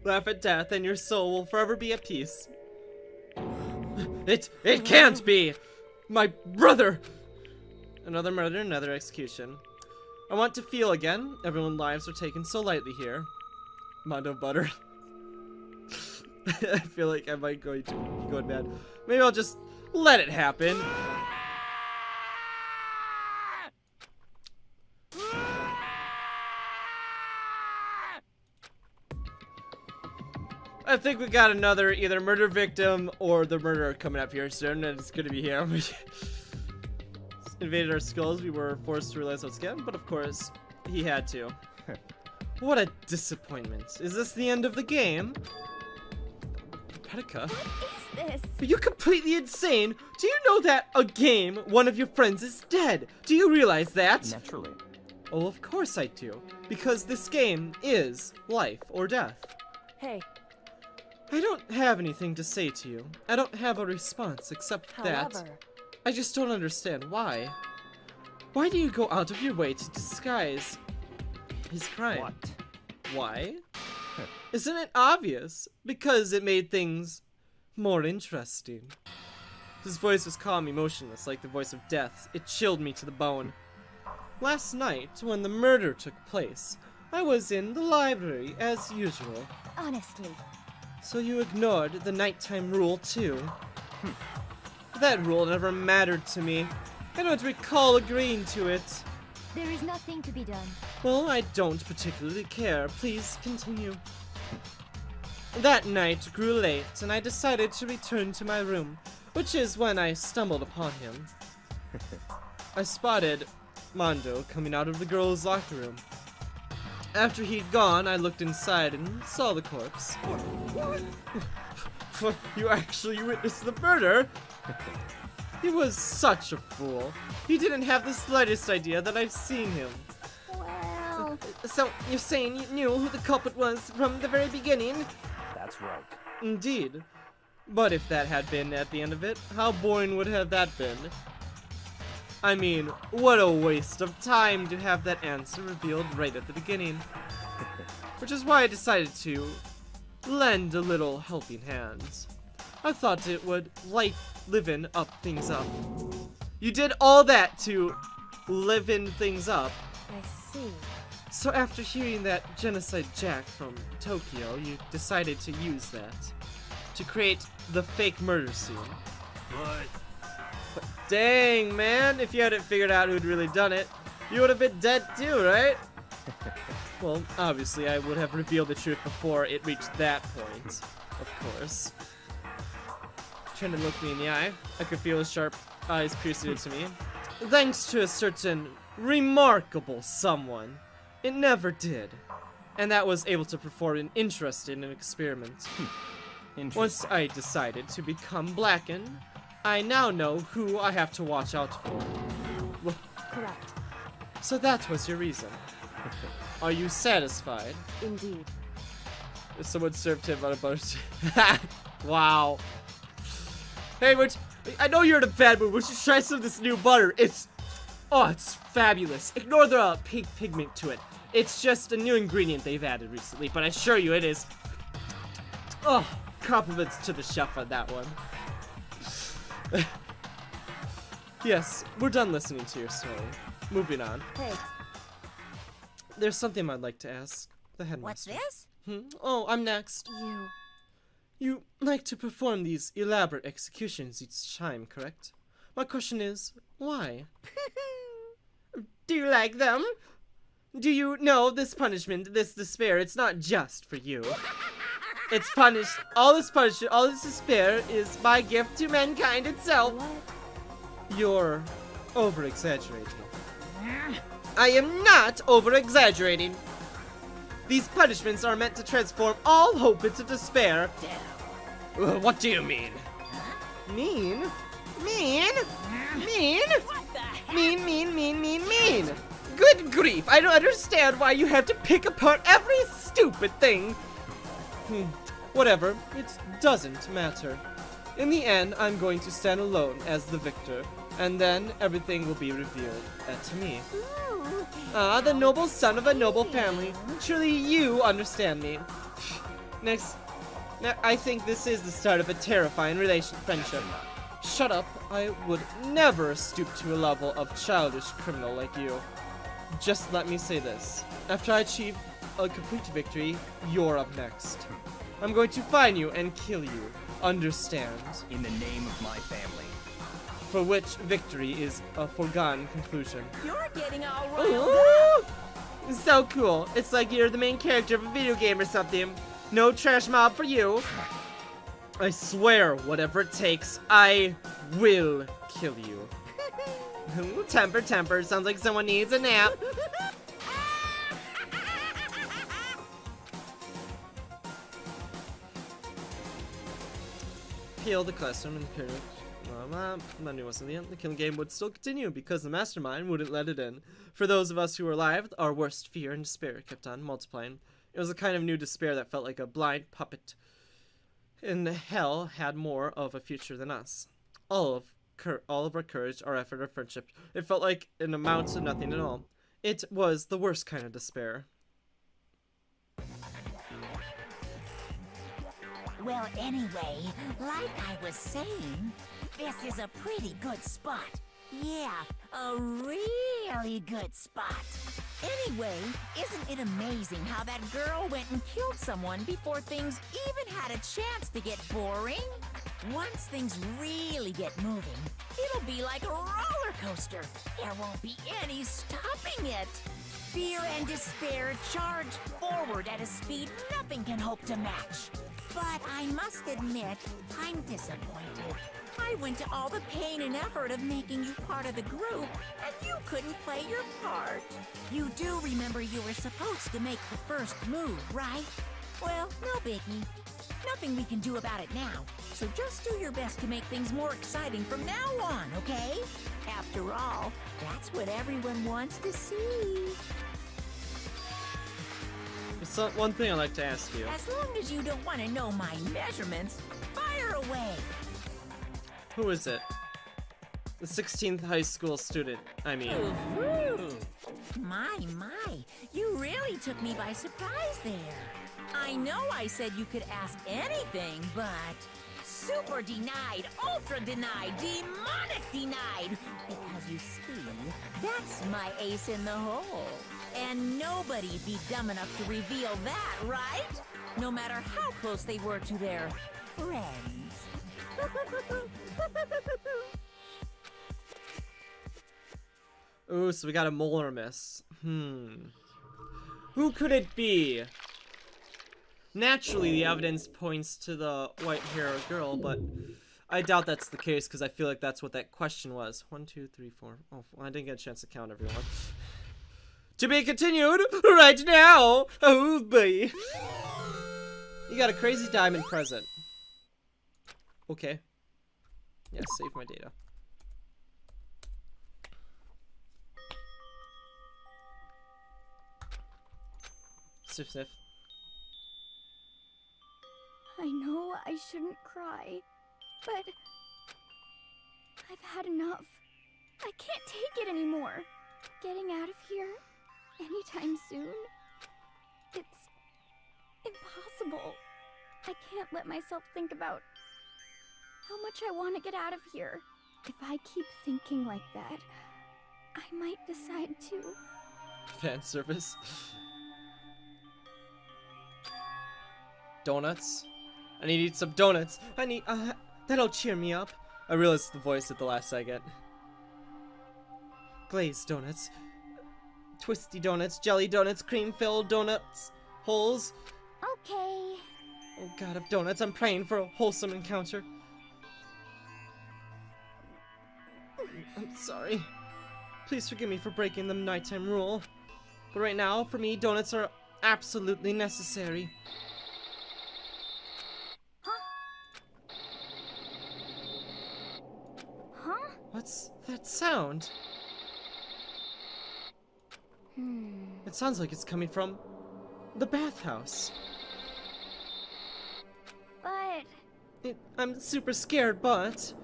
Laugh at death, and your soul will forever be at peace. It can't be! My brother! Another murder, another execution. I want to feel again. Everyone's lives are taken so lightly here. Mondo butter. I feel like I might go bad. Maybe I'll just let it happen. I think we got another either murder victim or the murderer coming up here soon, and it's gonna be him. Invaded our skulls, we were forced to realize once again, but of course, he had to. What a disappointment. Is this the end of the game? Petica? What is this? Are you completely insane? Do you know that a game, one of your friends is dead? Do you realize that? Naturally. Oh, of course I do. Because this game is life or death. Hey. I don't have anything to say to you. I don't have a response except that. However, I just don't understand why. Why do you go out of your way to disguise his crime? What? Why? Isn't it obvious? Because it made things more interesting. His voice was calm, emotionless, like the voice of death. It chilled me to the bone. Last night, when the murder took place, I was in the library as usual. honestly, So you ignored the nighttime rule too? That rule never mattered to me. I don't recall agreeing to it. there is nothing to be done. Well, I don't particularly care. Please continue. That night grew late, and I decided to return to my room, which is when I stumbled upon him. I spotted Mondo coming out of the girls' locker room. After he'd gone, I looked inside and saw the corpse. You actually witnessed the murder? He was such a fool. He didn't have the slightest idea that I've seen him. Well, So, you're saying you knew who the culprit was from the very beginning? That's right. Indeed. But if that had been at the end of it, how boring would have that been? I mean, what a waste of time to have that answer revealed right at the beginning. Which is why I decided to lend a little helping hand. I thought it would liven up things up. You did all that to liven things up. I see. So after hearing that Genocide Jack from Tokyo, you decided to use that to create the fake murder scene. But dang, man, if you hadn't figured out who'd really done it, you would have been dead too, right? Well, obviously I would have revealed the truth before it reached that point, of course. Trying to look me in the eye, I could feel his sharp eyes piercing into me. Thanks to a certain remarkable someone, it never did. And that was able to perform an interesting experiment. Once I decided to become blackened, I now know who I have to watch out for. Well, Correct. so that was your reason. Are you satisfied? Indeed. If someone served him on a butter. Wow. Hey, I know you're in a bad mood. We should try some of this new butter. It's fabulous. Ignore the pink pigment to it. It's just a new ingredient they've added recently, but I assure you it is. Oh, compliments to the chef on that one. Yes, we're done listening to your story. Moving on. Hey, There's something I'd like to ask the what's headmaster. this? Oh, I'm next. You. You like to perform these elaborate executions each time, correct? My question is, why? Do you like them? Do you know this punishment, this despair, it's not just for you. It's punished, all this punishment, all this despair is my gift to mankind itself. What? You're over-exaggerating. I am not over-exaggerating. These punishments are meant to transform all hope into despair. What do you mean? Mean? Mean? Mean? Mean. Good grief, I don't understand why you have to pick apart every stupid thing. Whatever, it doesn't matter. In the end, I'm going to stand alone as the victor, and then everything will be revealed to me. Ooh. Ah, the noble son of a noble family. Truly, you understand me. Next, I think this is the start of a terrifying friendship. Shut up. I would never stoop to a level of childish criminal like you. Just let me say this. After I achieve a complete victory, you're up next. I'm going to find you and kill you. Understand? In the name of my family. For which victory is a foregone conclusion. You're getting all riled Ooh! So cool. It's like you're the main character of a video game or something. No trash mob for you. I swear, whatever it takes, I will kill you. Ooh, temper. Sounds like someone needs a nap. Heal the classroom and period. The killing game would still continue because the mastermind wouldn't let it in. For those of us who were alive, our worst fear and despair kept on multiplying. It was a kind of new despair that felt like a blind puppet in hell had more of a future than us. All of our courage, our effort, our friendship, it felt like an amount to nothing at all. It was the worst kind of despair. Well, anyway, like I was saying, this is a pretty good spot. Yeah, a really good spot. Anyway, isn't it amazing how that girl went and killed someone before things even had a chance to get boring? Once things really get moving, it'll be like a roller coaster. There won't be any stopping it. Fear and despair charge forward at a speed nothing can hope to match. But I must admit, I'm disappointed. I went to all the pain and effort of making you part of the group, and you couldn't play your part. You do remember you were supposed to make the first move, right? Well, no biggie. Nothing we can do about it now, so just do your best to make things more exciting from now on, okay? After all, that's what everyone wants to see. There's one thing I'd like to ask you. As long as you don't want to know my measurements, fire away. Who is it? The 16th high school student, I mean. Ooh. My, you really took me by surprise there. I know I said you could ask anything, but super denied, ultra denied, demonic denied. Because you see, that's my ace in the hole. And nobody'd be dumb enough to reveal that, right? No matter how close they were to their friends. Ooh, so we got a mole or miss. Who could it be? Naturally, the evidence points to the white-haired girl, but I doubt that's the case because I feel like that's what that question was. 1, 2, 3, 4. Oh, well, I didn't get a chance to count everyone. To be continued right now. Oh, boy. You got a crazy diamond present. Okay. Yeah, save my data. Sniff, sniff. I know I shouldn't cry, but I've had enough. I can't take it anymore. Getting out of here anytime soon, it's impossible. I can't let myself think about how much I want to get out of here. If I keep thinking like that, I might decide to. Fan service. Donuts. I need to eat some donuts. I need, that'll cheer me up. I realized the voice at the last second. Glazed donuts. Twisty donuts, jelly donuts, cream-filled donuts, holes. Okay. Oh god of donuts, I'm praying for a wholesome encounter. I'm sorry. Please forgive me for breaking the nighttime rule. But right now, for me, donuts are absolutely necessary. Huh? What's that sound? It sounds like it's coming from the bathhouse. But I'm super scared, but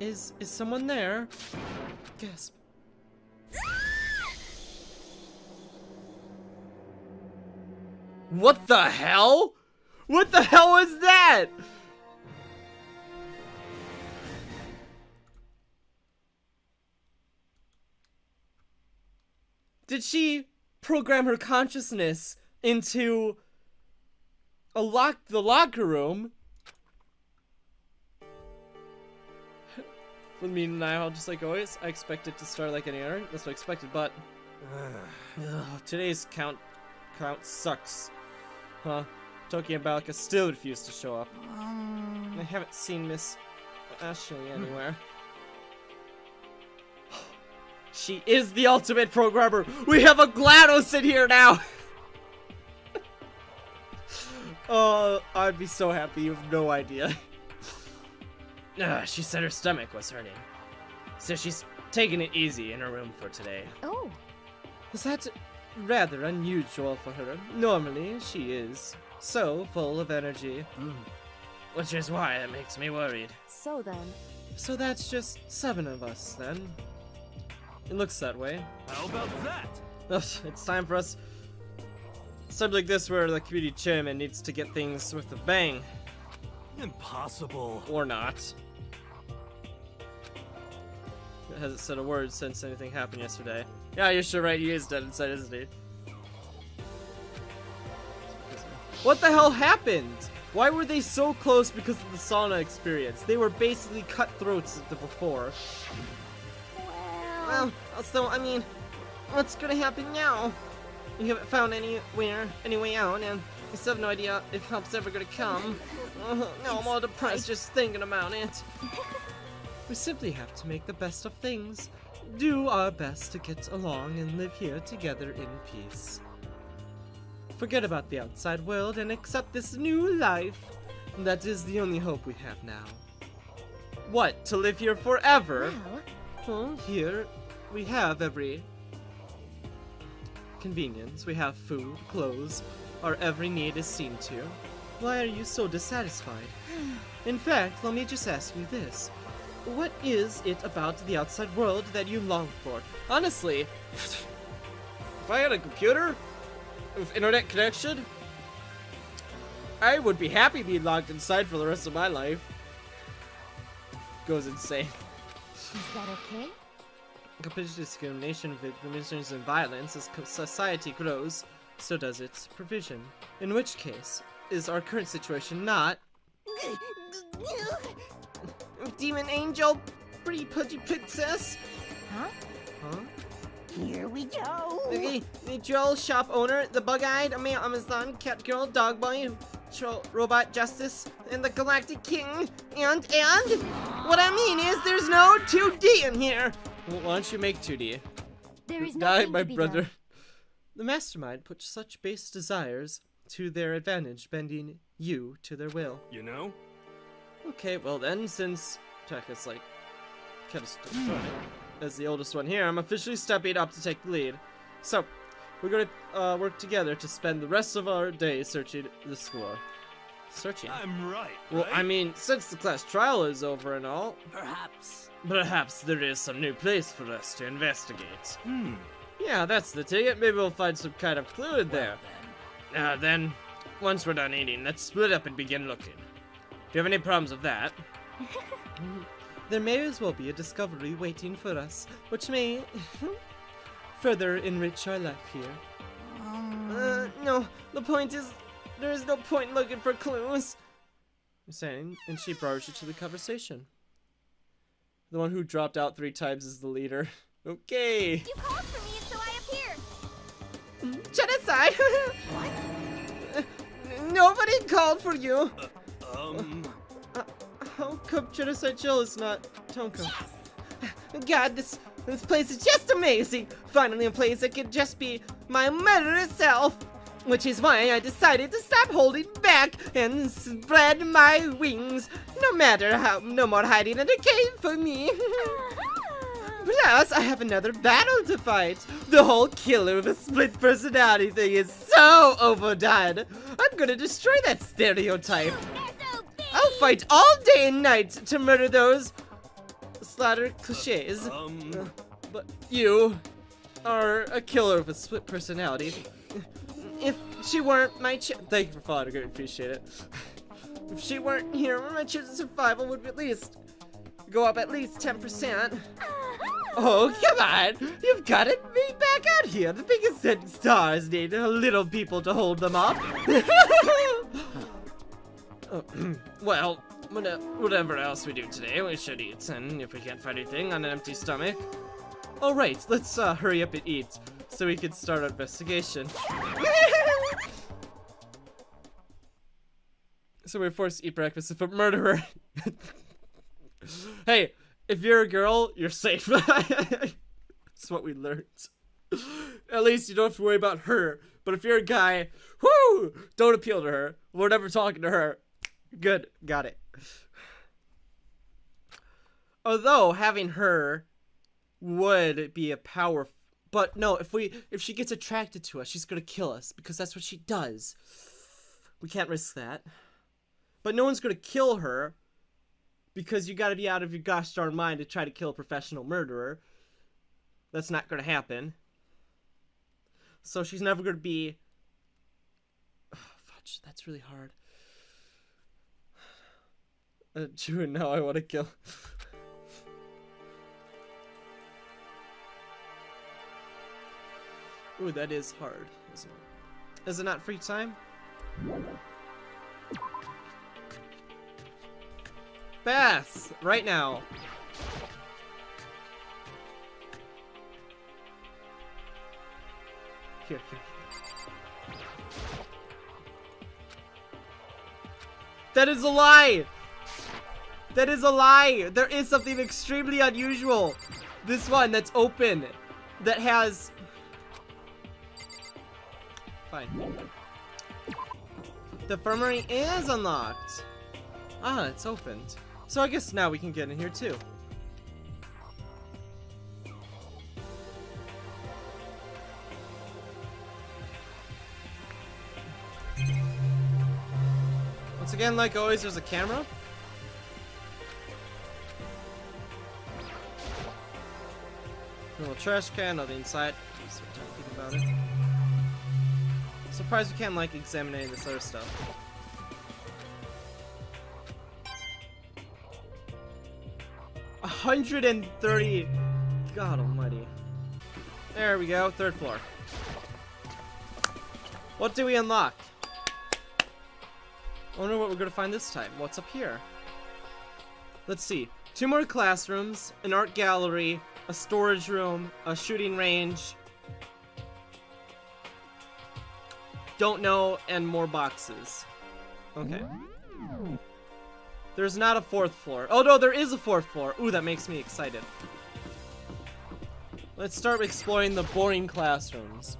is someone there? Gasp. What the hell? What the hell was that? Did she program her consciousness into the locker room? With me now, just like always, I expect it to start like any other. That's what I expected, but today's count sucks. Huh? Toki and Balika still refuse to show up. I haven't seen Miss Ashley anywhere. She is the ultimate programmer! We have a GLaDOS in here now! Oh, I'd be so happy, you have no idea. She said her stomach was hurting. So she's taking it easy in her room for today. Oh. Is that rather unusual for her? Normally, she is so full of energy. Which is why it makes me worried. So then. So that's just 7 of us, then. It looks that way. How about that? Ugh, it's time for us. Something like this where the community chairman needs to get things with a bang. Impossible. Or not. It hasn't said a word since anything happened yesterday. Yeah, you're sure right, he is dead inside, isn't he? What the hell happened? Why were they so close because of the sauna experience? They were basically cutthroats before. Well, so, I mean, what's gonna happen now? We haven't found any way out, and I still have no idea if help's ever gonna come. Now I'm all depressed just thinking about it. We simply have to make the best of things, do our best to get along and live here together in peace. Forget about the outside world and accept this new life. That is the only hope we have now. What, to live here forever? Well, here we have every convenience. We have food, clothes, our every need is seen to. Why are you so dissatisfied? In fact, let me just ask you this. What is it about the outside world that you long for? Honestly, if I had a computer with internet connection, I would be happy being locked inside for the rest of my life. Goes insane. Is that okay? Competitive discrimination, victimism, and violence, as society grows, so does its provision. In which case, is our current situation not... Demon Angel, pretty pudgy princess? Huh? Huh? Here we go. Okay, the troll shop owner, the bug-eyed, Amazon, cat girl, dog boy, troll, robot justice, and the galactic king, and what I mean is there's no 2D in here. Well, why don't you make 2D? There is Die, nothing my to be brother. done. The mastermind puts such base desires to their advantage, bending you to their will. You know? Okay, well then, since Taka's like kind of as the oldest one here, I'm officially stepping up to take the lead. So, we're gonna work together to spend the rest of our day searching the school. Searching? I'm right. Well, right? I mean, since the class trial is over and all, Perhaps there is some new place for us to investigate. Hmm. Yeah, that's the ticket. Maybe we'll find some kind of clue in there. Then, once we're done eating, let's split up and begin looking. Do you have any problems with that? There may as well be a discovery waiting for us, which may further enrich our life here. No, the point is, there is no point looking for clues. You're saying, and she barged into the conversation. The one who dropped out 3 times is the leader. Okay. You called for me, so I appeared. Genocide! Nobody called for you! How come Genocide Jill is not Tonka? God, this place is just amazing! Finally a place that could just be my murderous self! Which is why I decided to stop holding back and spread my wings. No more hiding in a cave for me. Plus, I have another battle to fight. The whole killer with a split personality thing is so overdone. I'm gonna destroy that stereotype. I'll fight all day and night to murder those slaughter cliches. But you are a killer with a split personality. if she weren't my thank you for following, I appreciate it. If she weren't here, my chance of survival would at least go up at least 10%. Oh, come on! You've got to be back out here. The biggest stars need little people to hold them up. Well, whatever else we do today, we should eat, and if we can't find anything on an empty stomach. Alright, let's hurry up and eat, so we can start our investigation. So we're forced to eat breakfast if a murderer. Hey, if you're a girl, you're safe. That's what we learned. At least you don't have to worry about her. But if you're a guy, whoo, don't appeal to her. We're never talking to her. Good, got it. Although having her would be a power, but no, if she gets attracted to us, she's gonna kill us because that's what she does. We can't risk that. But no one's gonna kill her because you gotta be out of your gosh darn mind to try to kill a professional murderer. That's not gonna happen. So she's never gonna be. Oh, fudge, that's really hard. True, now I want to kill. Ooh, that is hard, isn't it? Is it not free time? Baths! Right now. Here. That is a lie! That is a lie! There is something extremely unusual. This one that's open. That has... Fine. The infirmary is unlocked. Ah, it's opened. So I guess now we can get in here too. Once again, like always, there's a camera. A little trash can on the inside. Just thinking about it. Surprised we can't like examine any of this other stuff. $130. God almighty. There we go. Third floor. What do we unlock? I wonder what we're gonna find this time. What's up here? Let's see. 2 more classrooms, an art gallery, a storage room, a shooting range. Don't know, and more boxes. Okay. There's not a 4th floor. Oh no, there is a 4th floor. Ooh, that makes me excited. Let's start exploring the boring classrooms.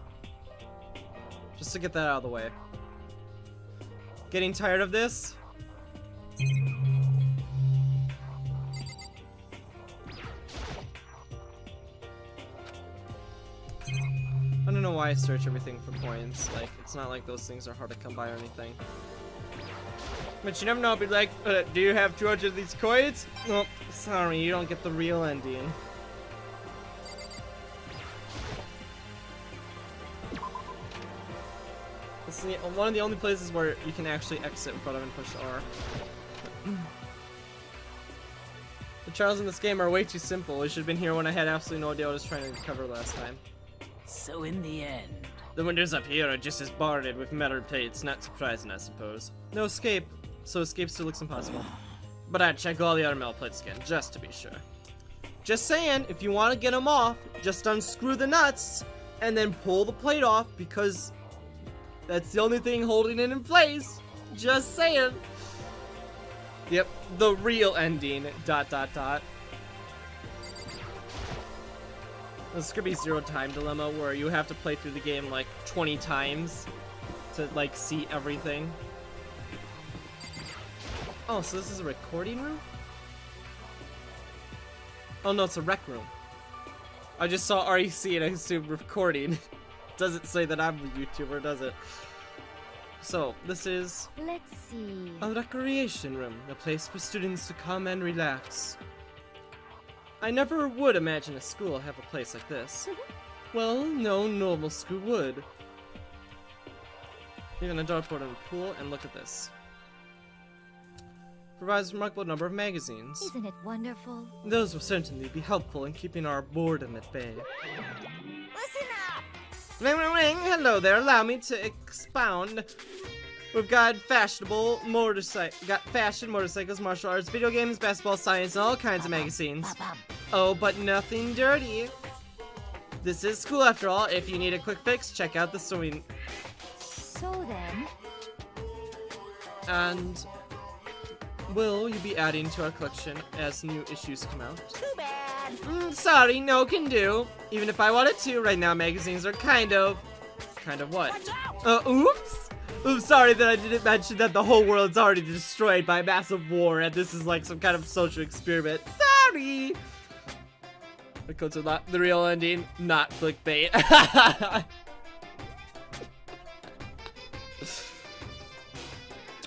Just to get that out of the way. Getting tired of this? I don't know why I search everything for coins. Like, it's not like those things are hard to come by or anything. But you never know, I'll be like, do you have 200 of these coins? Well, sorry, you don't get the real ending. This is one of the only places where you can actually exit in front of and push R. The trials in this game are way too simple. We should have been here when I had absolutely no idea what I was trying to cover last time. So in the end... The windows up here are just as boarded with metal plates, not surprising, I suppose. No escape, so escape still looks impossible. But I'd check all the other metal plates again, just to be sure. Just saying, if you want to get them off, just unscrew the nuts, and then pull the plate off, because that's the only thing holding it in place. Just saying. Yep, the real ending, ... This could be Zero Time Dilemma, where you have to play through the game like 20 times to like see everything. Oh, so this is a recording room? Oh no, it's a rec room. I just saw REC and I assumed recording. Doesn't say that I'm a YouTuber, does it? So, this is... Let's see. a recreation room, a place for students to come and relax. I never would imagine a school have a place like this. Well, no normal school would. You're gonna teleport in the pool and look at this. Provides a remarkable number of magazines. Isn't it wonderful? Those will certainly be helpful in keeping our boredom at bay. Listen up! Ring, ring, ring. Hello there. Allow me to expound. We've got fashion, motorcycles, martial arts, video games, basketball, science, and all kinds of magazines. Oh, but nothing dirty. This is school after all. If you need a quick fix, check out the sewing. So then, And will you be adding to our collection as new issues come out? Too bad. Sorry, no can do. Even if I wanted to, right now magazines are kind of what? Watch out! Oops! Oops, sorry that I didn't mention that the whole world's already destroyed by a massive war and this is like some kind of social experiment. Sorry! The codes are not the real ending, not clickbait.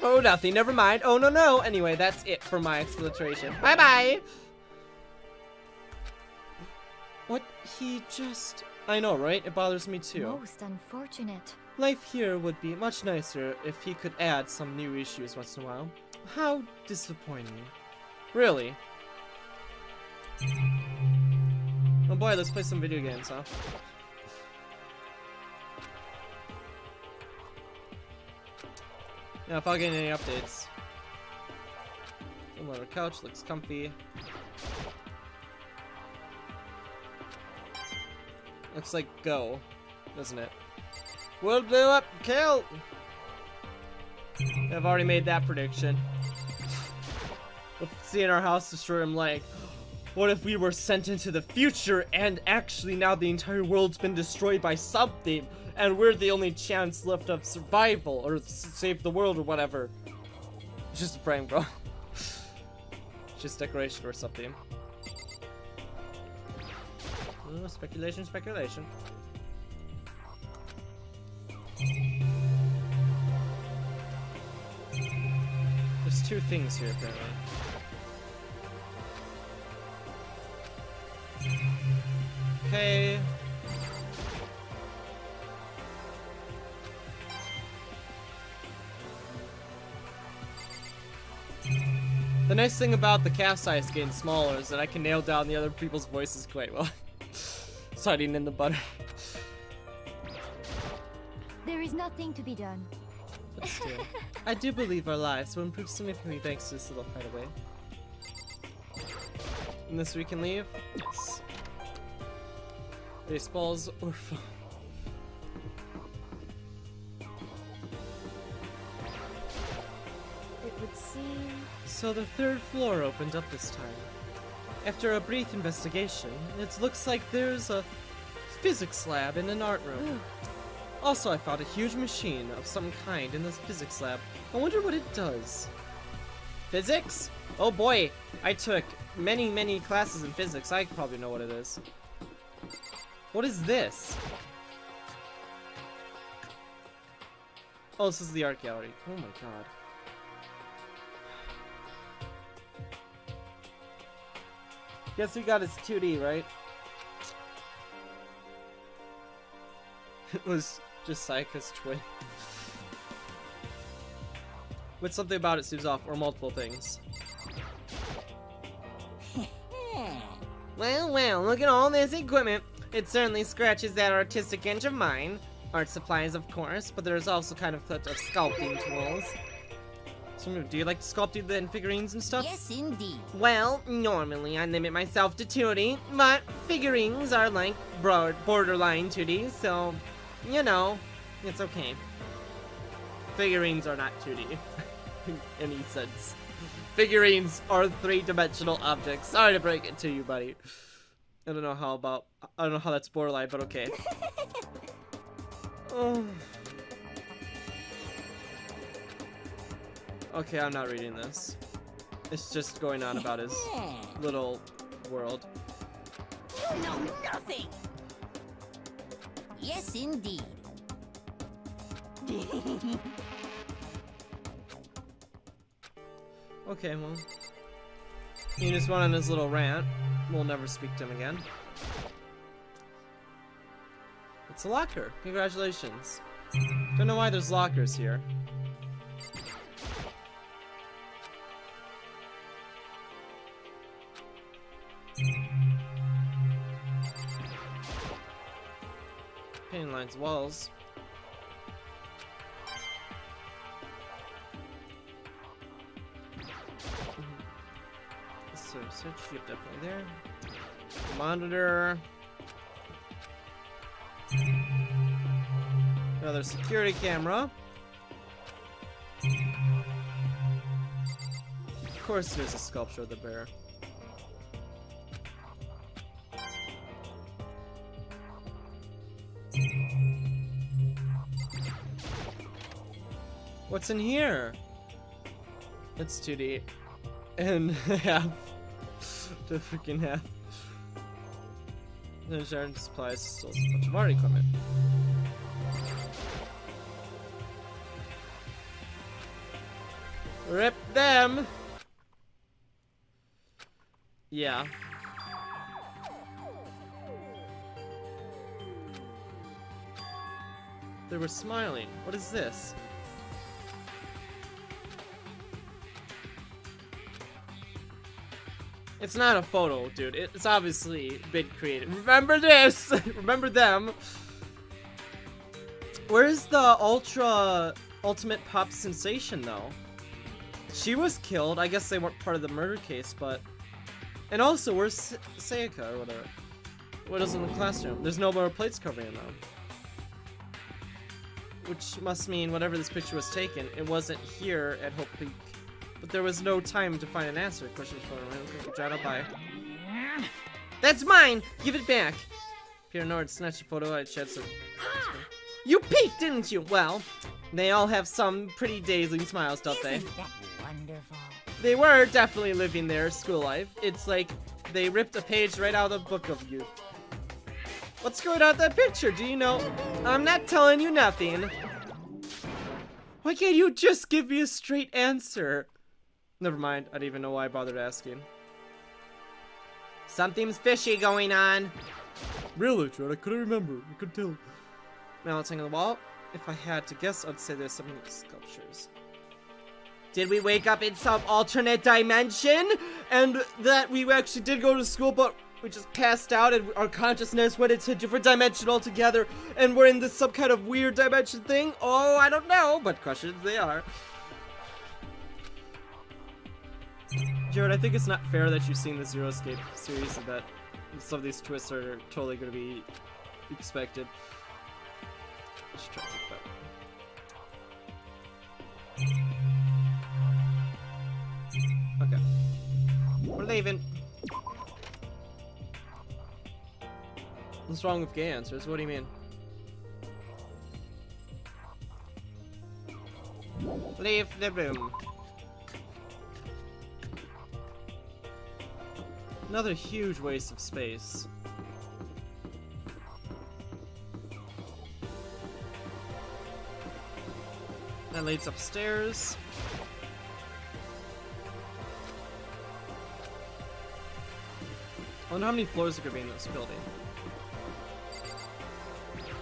Oh, nothing, never mind. Oh, no. Anyway, that's it for my exploration. Bye-bye! What? He just... I know, right? It bothers me too. most unfortunate. Life here would be much nicer if he could add some new issues once in a while. How disappointing. Really? Oh boy, let's play some video games, huh? Yeah, if I'll get any updates. The leather couch looks comfy. Looks like go, doesn't it? World blew up, kill! I've already made that prediction. Seeing our house destroy, I'm like, what if we were sent into the future and actually now the entire world's been destroyed by something and we're the only chance left of survival or save the world or whatever. It's just a prank, bro. Just decoration or something. Oh, speculation. There's two things here, apparently. Okay. The nice thing about the cast size getting smaller is that I can nail down the other people's voices quite well. It's hiding in the butter. There is nothing to be done. But still, I do believe our lives will improve significantly thanks to this little hideaway. And this we can leave? Yes. Baseballs or phone. It would seem... So the third floor opened up this time. After a brief investigation, it looks like there's a physics lab in an art room. Also, I found a huge machine of some kind in this physics lab. I wonder what it does. Physics? Oh boy, I took many classes in physics. I probably know what it is. What is this? Oh, this is the art gallery. Oh my god. Guess we got his 2D, right? It was just Sayaka's twin. With something about it seems off, or multiple things. Well, look at all this equipment. It certainly scratches that artistic itch of mine. Art supplies, of course, but there's also kind of clipped of sculpting tools. So, do you like sculpting the figurines and stuff? Yes, indeed. Well, normally I limit myself to 2D, but figurines are like borderline 2D, so, you know, it's okay. Figurines are not 2D in any sense. Figurines are three-dimensional objects. Sorry to break it to you, buddy. I don't know how that's borderline, but okay. Oh. Okay, I'm not reading this. It's just going on about his little world. You know nothing. Yes, indeed. Okay, well. He just went on his little rant. We'll never speak to him again. It's a locker. Congratulations. Don't know why there's lockers here. Painting lines, walls. So search, yep, definitely there. Monitor. Another security camera. Of course there's a sculpture of the bear. What's in here? It's 2D. And half. The freaking half. There's our supplies, still a bunch of art equipment. Rip them! Yeah. They were smiling. What is this? It's not a photo, dude. It's obviously been created. Remember this! Remember them. Where's the ultimate pop sensation, though? She was killed. I guess they weren't part of the murder case, but... And also, where's Sayaka, or whatever? What is in the classroom? There's no more plates covering them. Which must mean whatever this picture was taken, it wasn't here at Hope Peak. But there was no time to find an answer. Question for Jada, bye. That's mine! Give it back! Peter Nord snatched a photo. I shed some. You peeked, didn't you? Well, they all have some pretty dazzling smiles, don't they? Isn't that wonderful? They were definitely living their school life. It's like they ripped a page right out of the book of youth. What's going on with that picture? Do you know? I'm not telling you nothing. Why can't you just give me a straight answer? Never mind. I don't even know why I bothered asking. Something's fishy going on. Really, Jared? I couldn't remember. I couldn't tell. Now let's hang on the wall. If I had to guess, I'd say there's some sculptures. Did we wake up in some alternate dimension? And that we actually did go to school, but we just passed out and our consciousness went into a different dimension altogether, and we're in this some kind of weird dimension thing? Oh, I don't know, but questions they are. Jared, I think it's not fair that you've seen the Zero Escape series and that some of these twists are totally going to be expected. Let's try to think about it. Okay. What are they even... What's wrong with gay answers? What do you mean? Leave the room. Another huge waste of space. That leads upstairs. I wonder how many floors there could be in this building.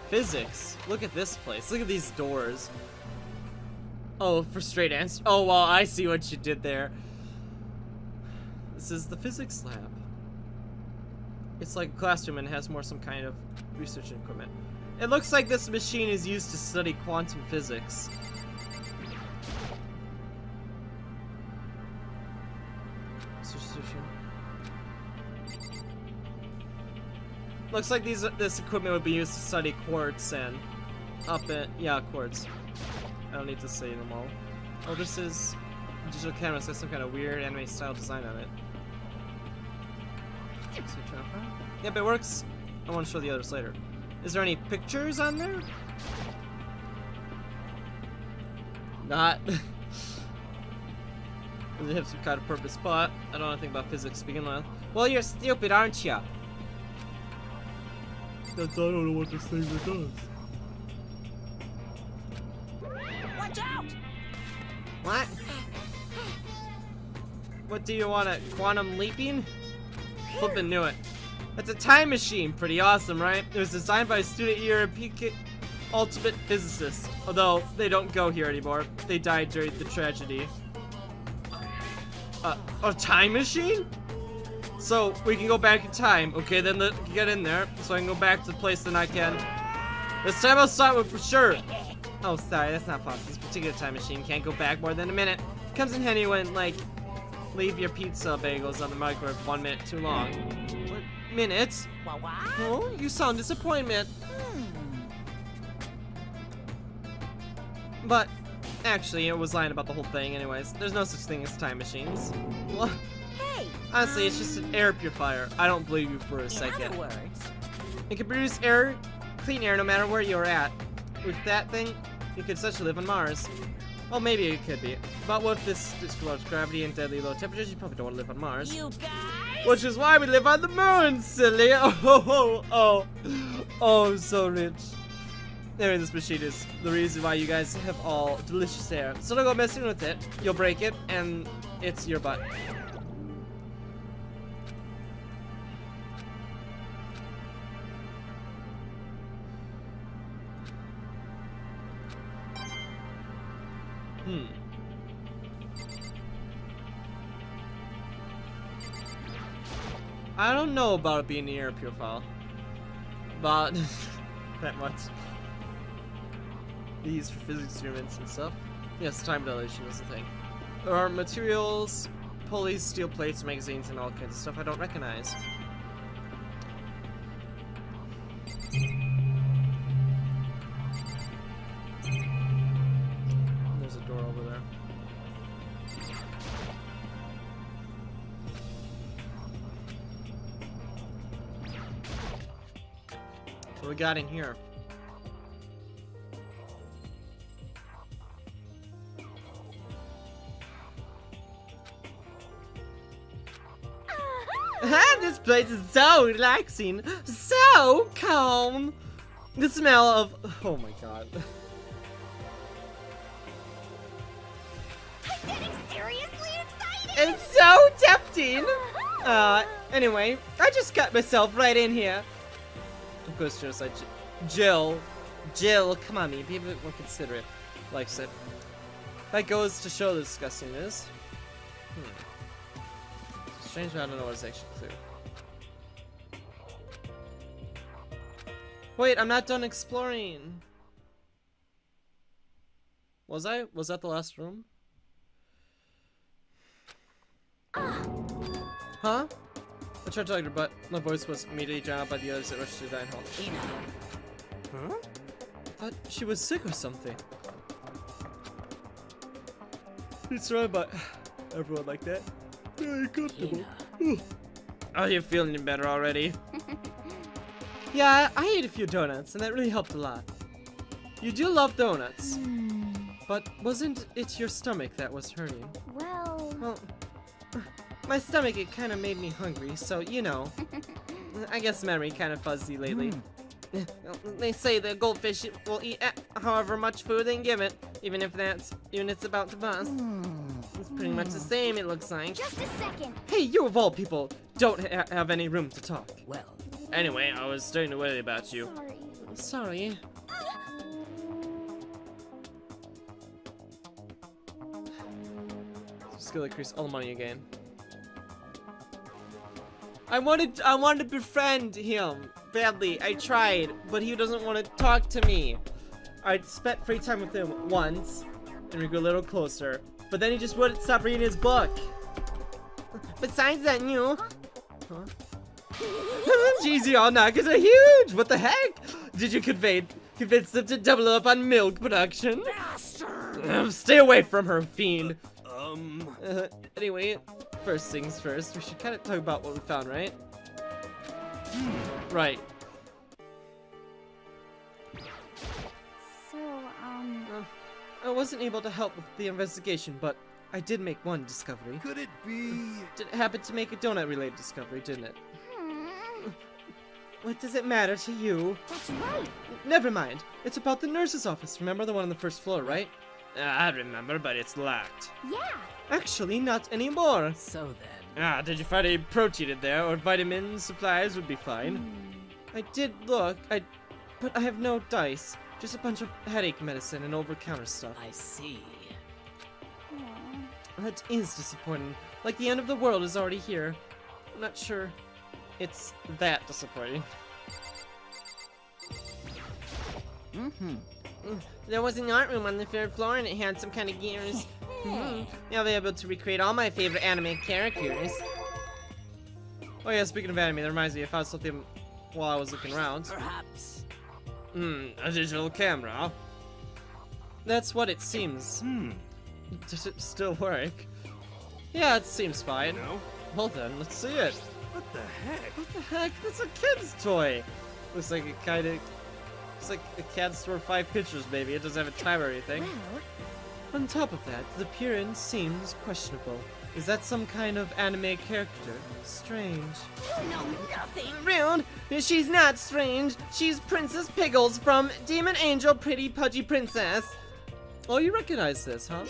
Physics. Look at this place. Look at these doors. Oh, for straight answer. Oh, well, I see what you did there. This is the physics lab. It's like a classroom and has more some kind of research equipment. It looks like this machine is used to study quantum physics. Looks like this equipment would be used to study quartz and quartz. I don't need to say them all. Oh, this is digital camera. It's got some kind of weird anime style design on it. Yep, it works. I want to show the others later. Is there any pictures on there? Not. Does it have some kind of purpose? But I don't know anything about physics to begin with. Well, you're stupid, aren't you? I don't know what this thing does. Watch out! What? What do you want, a quantum leaping? Flippin' knew it. That's a time machine. Pretty awesome, right? It was designed by a student here at ultimate physicists. Although, they don't go here anymore. They died during the tragedy. A time machine? So, we can go back in time. Okay, then get in there. So I can go back to the place that I can. This time I'll start with for sure. Oh, sorry, that's not possible. This particular time machine can't go back more than a minute. Comes in handy when, like, leave your pizza bagels on the microwave 1 minute too long. What minute? What? Oh, you sound disappointment. But, actually, it was lying about the whole thing anyways. There's no such thing as time machines. Well, Hey! honestly, it's just an air purifier. I don't believe you for a In second. other words, It can produce air, clean air, no matter where you're at. With that thing, you could essentially live on Mars. Well, maybe it could be. But with this large gravity and deadly low temperatures, you probably don't want to live on Mars. you guys! Which is why we live on the moon, silly! Oh, so rich. Anyway, this machine is the reason why you guys have all delicious air. So don't go messing with it. You'll break it, and it's your butt. I don't know about it being an air purifier, but that much. These for physics experiments and stuff. Yes, time dilation is the thing. There are materials, pulleys, steel plates, magazines, and all kinds of stuff I don't recognize. There's a door over there. What we got in here? This place is so relaxing, so calm. The smell of, oh my god. I'm getting seriously excited! It's so tempting. Anyway, I just got myself right in here. Of course, just like Jill, come on, me, be a bit more considerate. Likes it. That goes to show the disgusting it is. Strange, but I don't know what is actually clear. Wait, I'm not done exploring. Was I? Was that the last room? Huh? I tried to talk to her, but my voice was immediately drowned out by the others that rushed to the dine hall. Huh? I thought she was sick or something. It's right, but everyone like that. Very comfortable. Oh, you're feeling better already. Yeah, I ate a few donuts, and that really helped a lot. You do love donuts. But wasn't it your stomach that was hurting? Well, My stomach, it kind of made me hungry, so, you know. I guess memory kind of fuzzy lately. They say the goldfish will eat however much food they can give it, even if it's about to bust. It's pretty much the same, it looks like. just a second. Hey, you of all people, don't have any room to talk. Well, Anyway, I was starting to worry about you. Sorry. Sorry. Skill increase all the money again. I wanted to befriend him badly. I tried, but he doesn't want to talk to me. I spent free time with him once, and we grew a little closer. But then he just wouldn't stop reading his book. Besides that, huh? Jeez, y'all knockers are huge! What the heck? Did you convince them to double up on milk production? Stay away from her, fiend. Anyway, first things first, we should kind of talk about what we found, right? Right. So, I wasn't able to help with the investigation, but I did make one discovery. Could it be? Did happen to make a donut-related discovery, didn't it? What does it matter to you? that's right. Never mind. It's about the nurse's office. Remember the one on the first floor, right? I remember, but it's locked. Yeah. Actually, not anymore. so then. Did you find any protein in there, or vitamins, supplies would be fine. I did look, but I have no dice. Just a bunch of headache medicine and over-counter stuff. I see. Aw. That is disappointing. Like the end of the world is already here. I'm not sure it's that disappointing. There was an art room on the 3rd floor and it had some kind of gears. I'll be able to recreate all my favorite anime characters. Oh yeah, speaking of anime, that reminds me, I found something while I was looking around. Perhaps. A digital camera. That's what it seems. Does it still work? Yeah, it seems fine. No? Well then, let's see it. What the heck? What the heck? That's a kid's toy. Looks like it kinda... It's like a cat store 5 pictures, maybe. It doesn't have a timer or anything. Well, On top of that, the appearance seems questionable. Is that some kind of anime character? Strange. You know nothing. Rude! She's not strange. She's Princess Piggles from Demon Angel Pretty Pudgy Princess. Oh, you recognize this, huh?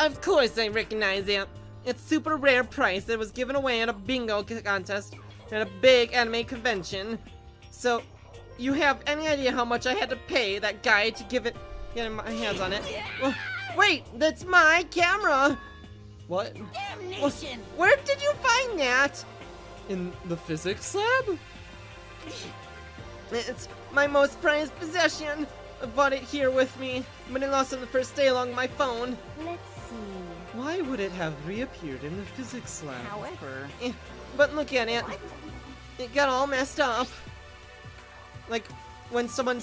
Of course I recognize it. It's super rare price that was given away at a bingo contest at a big anime convention. So, you have any idea how much I had to pay that guy to get my hands on it? Wait, that's my camera! What? Damnation. Where did you find that? In the physics lab? It's my most prized possession. I bought it here with me, but I lost it on the first day along with my phone. let's see. Why would it have reappeared in the physics lab? However, But look at it. It got all messed up. Like when someone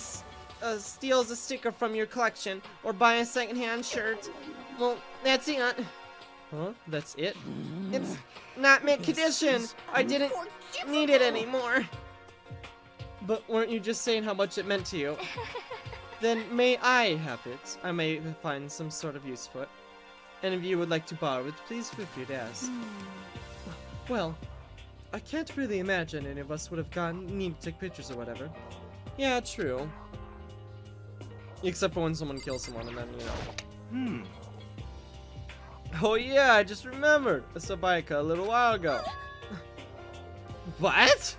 steals a sticker from your collection or buy a secondhand shirt. Well, that's it. Huh? That's it? It's not mint condition. I didn't need it anymore. But weren't you just saying how much it meant to you? Then may I have it? I may find some sort of use for it. And if you would like to borrow it, please feel free to ask. Well, I can't really imagine any of us would have gotten need to take pictures or whatever. Yeah, true. Except for when someone kills someone and then, you know. Oh yeah, I just remembered. I saw Baika a little while ago. What?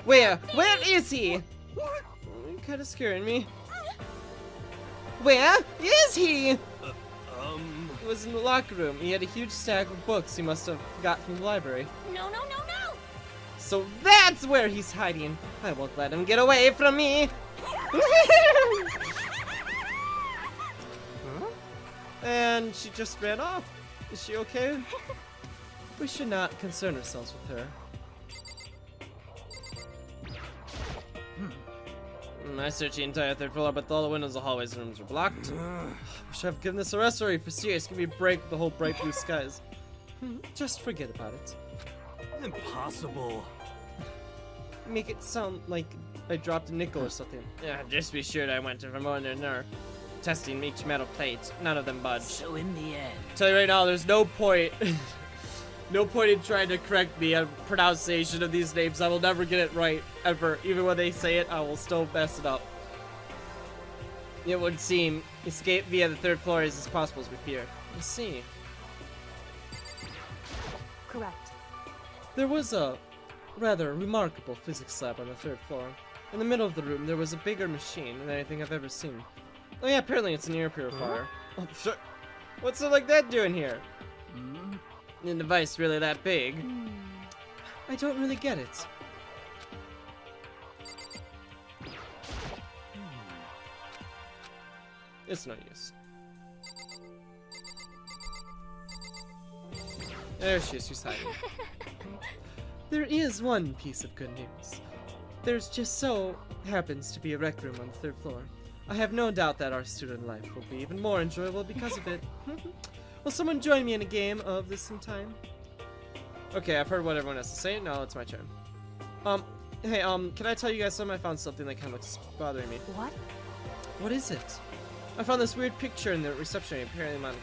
Where is he? You're kind of scaring me. Where is he? He was in the locker room. He had a huge stack of books he must have got from the library. no. So that's where he's hiding. I won't let him get away from me. And she just ran off. Is she okay? We should not concern ourselves with her. I searched the entire 3rd floor, but all the windows and hallways and rooms were blocked. Wish I've given this a rest already, for serious. Give me a break with the whole bright blue skies. Just forget about it. Impossible. Make it sound like I dropped a nickel or something. Yeah, just be sure that I went to Vermont and Nerve, testing each metal plate. None of them budged. So in the end, Tell you right now, there's no point. No point in trying to correct me on pronunciation of these names. I will never get it right, ever. Even when they say it, I will still mess it up. It would seem escape via the 3rd floor is as possible as we fear. Let's see. Correct. There was a rather remarkable physics lab on the 3rd floor. In the middle of the room, there was a bigger machine than anything I've ever seen. Oh yeah, apparently it's an air purifier. Oh, sure. What's something like that doing here? The device really that big? I don't really get it. It's no use. There she is, she's hiding. There is one piece of good news. There's just so happens to be a rec room on the 3rd floor. I have no doubt that our student life will be even more enjoyable because of it. Will someone join me in a game of this sometime? Okay, I've heard what everyone has to say. Now it's my turn. Hey, can I tell you guys something? I found something that kind of looks bothering me. What? What is it? I found this weird picture in the reception area. Apparently,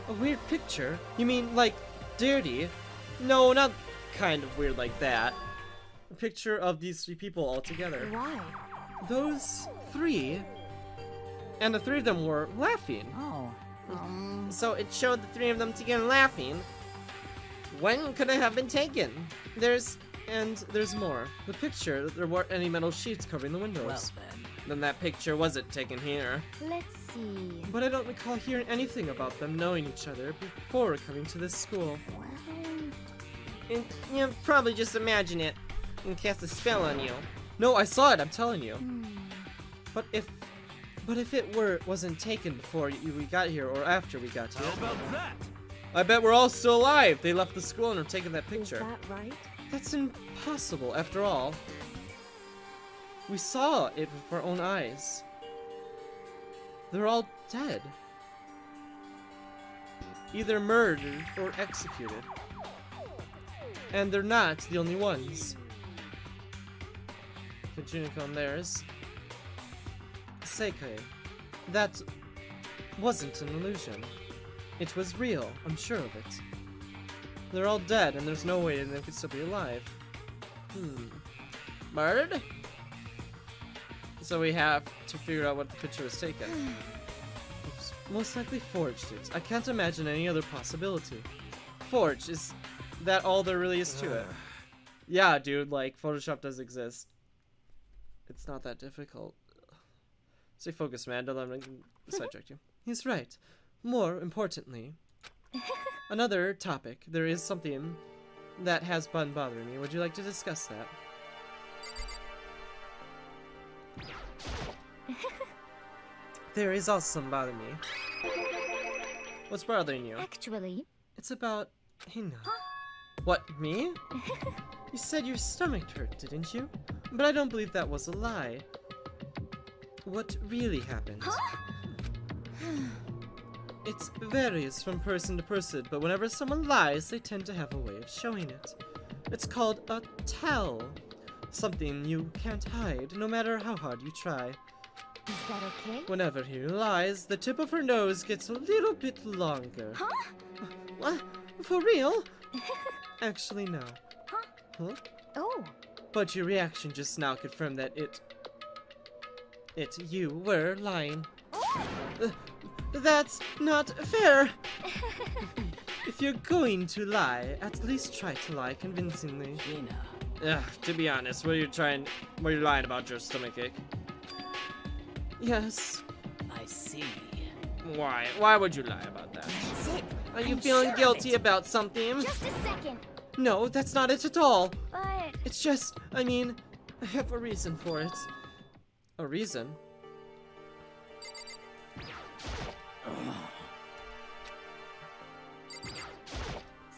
a weird picture? You mean like dirty? No, not kind of weird like that. A picture of these 3 people all together. Why? Those 3, and the 3 of them were laughing. Oh. So it showed the 3 of them together laughing. When could it have been taken? There's And there's more. The picture, there weren't any metal sheets covering the windows. Well Then that picture wasn't taken here. Let's see. But I don't recall hearing anything about them knowing each other before coming to this school. And you probably just imagine it and cast a spell on you. No, I saw it, I'm telling you. But if it wasn't taken before we got here or after we got here, How about that? I bet we're all still alive. They left the school and are taking that Is picture. that right? That's impossible, after all. We saw it with our own eyes. They're all dead. Either murdered or executed. And they're not the only ones. The tunic on theirs. Seikei. That wasn't an illusion. It was real, I'm sure of it. They're all dead, and there's no way they could still be alive. Murdered? So we have to figure out what the picture was taken. Oops. Most likely forged it. I can't imagine any other possibility. Forged, is that all there really is to it? Yeah, dude, like, Photoshop does exist. It's not that difficult. Stay focused, man. Don't let me sidetrack you. He's right. More importantly, another topic. There is something that has been bothering me. Would you like to discuss that? There is also something bothering me. What's bothering you? Actually, It's about Hina. What, me? You said your stomach hurt, didn't you? But I don't believe that was a lie. What really happened? It varies from person to person, but whenever someone lies, they tend to have a way of showing it. It's called a tell. Something you can't hide, no matter how hard you try. is that okay? Whenever he lies, the tip of her nose gets a little bit longer. What? For real? Actually, no. Huh? Oh, But your reaction just now confirmed that you were lying. That's not fair! If you're going to lie, at least try to lie convincingly. Hina. To be honest, were you lying about your stomachache? Yes. I see. Why? Why would you lie about that? That's it. Are you I'm feeling sure of guilty it. about something? Just a second. No, that's not it at all. But It's just, I mean, I have a reason for it. A reason?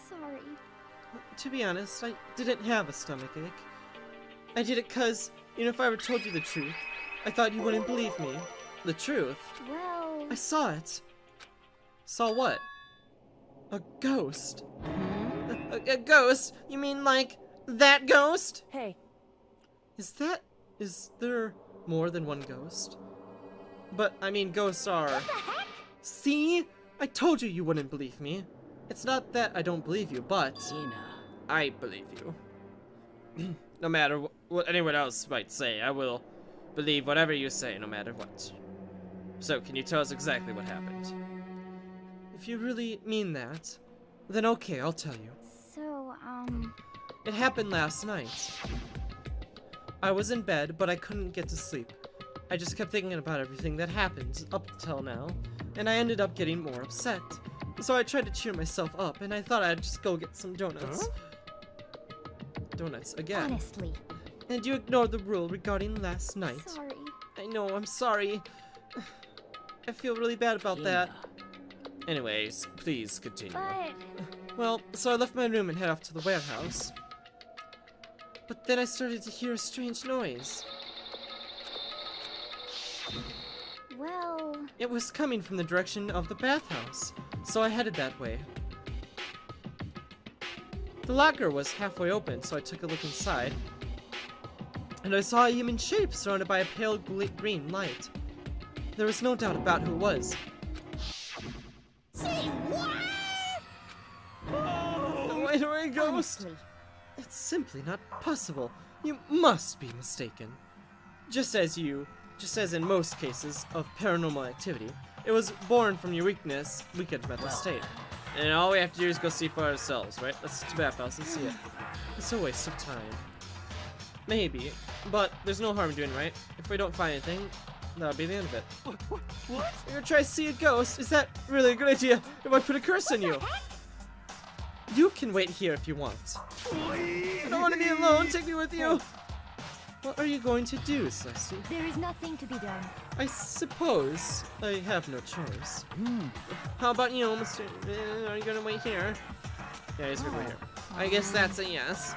sorry. To be honest, I didn't have a stomachache. I did it 'cause, if I ever told you the truth, I thought you wouldn't believe me. The truth? Well, I saw it. Saw what? A ghost. A ghost? You mean like that ghost? Hey, Is there more than one ghost? But, I mean, ghosts are... See? I told you wouldn't believe me. It's not that I don't believe you, but Hina. I believe you. No matter what anyone else might say, I will believe whatever you say, no matter what. So, can you tell us exactly what happened? If you really mean that, then okay, I'll tell you. so, It happened last night. I was in bed, but I couldn't get to sleep. I just kept thinking about everything that happened up until now, and I ended up getting more upset. So I tried to cheer myself up, and I thought I'd just go get some donuts. Donuts again. honestly. And you ignored the rule regarding last night. sorry. I know, I'm sorry. I feel really bad about that. Hina. Anyways, please continue. But Well, so I left my room and head off to the warehouse. But then I started to hear a strange noise. well, It was coming from the direction of the bathhouse, so I headed that way. The locker was halfway open, so I took a look inside. And I saw a human shape surrounded by a pale green light. There was no doubt about who it was. Say what? Wait, are a ghost? Honestly. It's simply not possible. You must be mistaken. Just as in most cases of paranormal activity, it was born from your weakened mental state. And all we have to do is go see for ourselves, right? Let's to the bathhouse and see it. It's a waste of time. Maybe, but there's no harm doing, right? If we don't find anything, that'll be the end of it. What? You're gonna try to see a ghost? Is that really a good idea if I put a curse on you? You can wait here if you want. Please. I don't want to be alone. Take me with you. What are you going to do, Ceci? There is nothing to be done. I suppose I have no choice. How about you, Mr. Are you gonna wait here? Yeah, he's gonna wait here. I guess that's a yes.